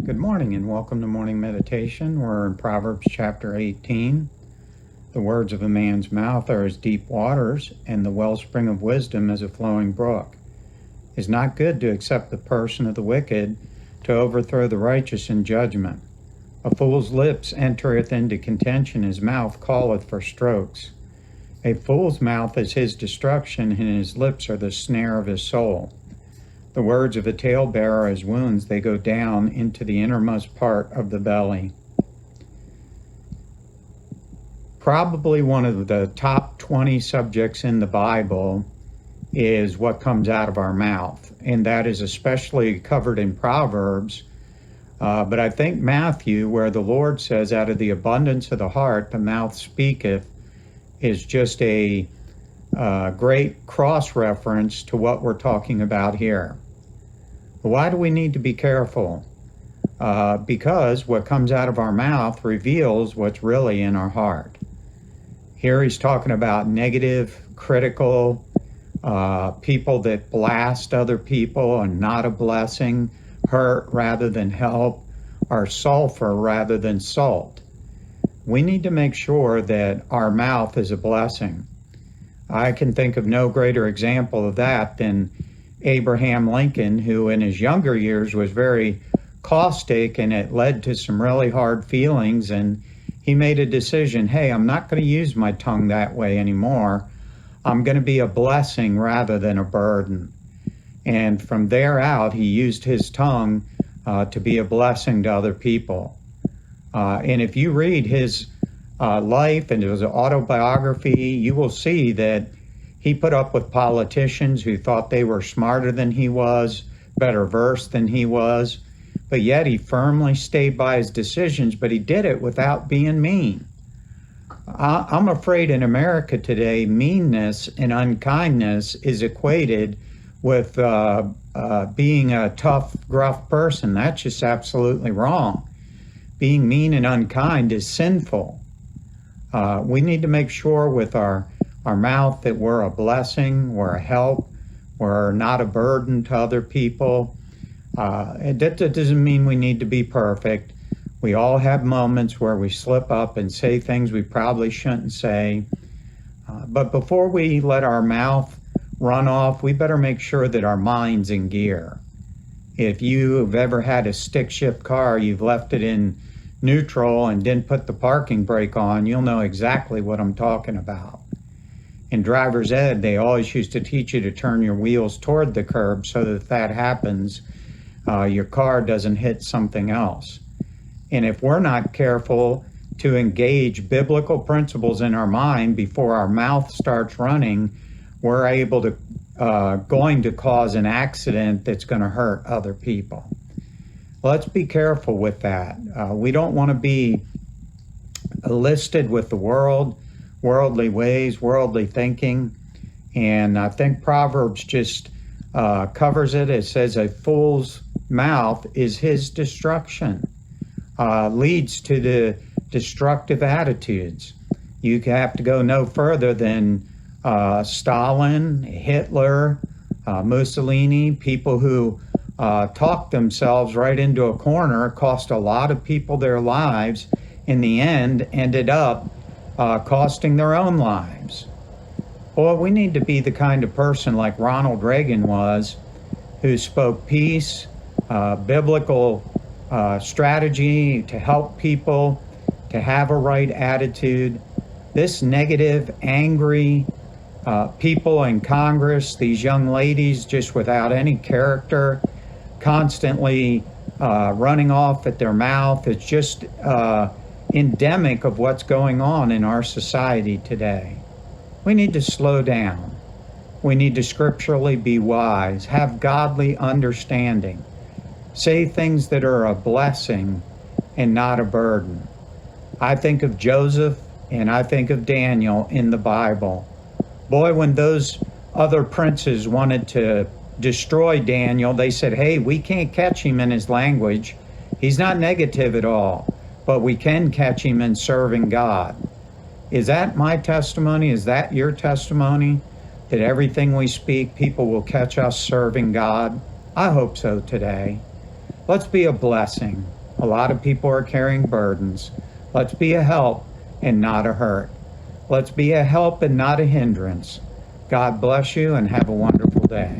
Good morning and welcome to morning meditation. We're in Proverbs chapter 18. The words of a man's mouth are as deep waters, and the wellspring of wisdom as a flowing brook. It is not good to accept the person of the wicked, to overthrow the righteous in judgment. A fool's lips entereth into contention, his mouth calleth for strokes. A fool's mouth is his destruction, and his lips are the snare of his soul. The words of a talebearer are as wounds, they go down into the innermost part of the belly. Probably one of the top 20 subjects in the Bible is what comes out of our mouth, and that is especially covered in Proverbs. But I think Matthew, where the Lord says, out of the abundance of the heart, the mouth speaketh, is just a great cross-reference to what we're talking about here. Why do we need to be careful? Because what comes out of our mouth reveals what's really in our heart. Here he's talking about negative, critical, people that blast other people and not a blessing, hurt rather than help, are sulfur rather than salt. We need to make sure that our mouth is a blessing. I can think of no greater example of that than Abraham Lincoln, who in his younger years was very caustic, and it led to some really hard feelings, and he made a decision, hey, I'm not going to use my tongue that way anymore. I'm going to be a blessing rather than a burden. And from there out, he used his tongue to be a blessing to other people. And if you read his life and his autobiography, you will see that he put up with politicians who thought they were smarter than he was, better versed than he was, but yet he firmly stayed by his decisions, but he did it without being mean. I'm afraid in America today, meanness and unkindness is equated with being a tough, gruff person. That's just absolutely wrong. Being mean and unkind is sinful. We need to make sure with our mouth that we're a blessing, we're a help, we're not a burden to other people. That doesn't mean we need to be perfect. We all have moments where we slip up and say things we probably shouldn't say. But before we let our mouth run off, we better make sure that our mind's in gear. If you've ever had a stick shift car, you've left it in neutral and didn't put the parking brake on, you'll know exactly what I'm talking about. In driver's ed, they always used to teach you to turn your wheels toward the curb so that if that happens, your car doesn't hit something else. And if we're not careful to engage biblical principles in our mind before our mouth starts running, we're going to cause an accident that's going to hurt other people. Let's be careful with that. We don't want to be listed with the world, worldly ways, worldly thinking. And I think Proverbs just covers it. It says a fool's mouth is his destruction, leads to the destructive attitudes. You have to go no further than Stalin, Hitler, Mussolini, people who talked themselves right into a corner, cost a lot of people their lives, in the end ended up costing their own lives. Boy, we need to be the kind of person like Ronald Reagan was, who spoke peace, biblical strategy to help people, to have a right attitude. This negative, angry people in Congress, these young ladies just without any character, constantly running off at their mouth, it's just endemic of what's going on in our society today. We need to slow down. We need to scripturally be wise, have godly understanding, say things that are a blessing and not a burden. I think of Joseph and I think of Daniel in the Bible. Boy, when those other princes wanted to destroy Daniel, they said, hey, we can't catch him in his language. He's not negative at all, but we can catch him in serving God. Is that my testimony? Is that your testimony? That everything we speak, people will catch us serving God? I hope so today. Let's be a blessing. A lot of people are carrying burdens. Let's be a help and not a hurt. Let's be a help and not a hindrance. God bless you and have a wonderful day.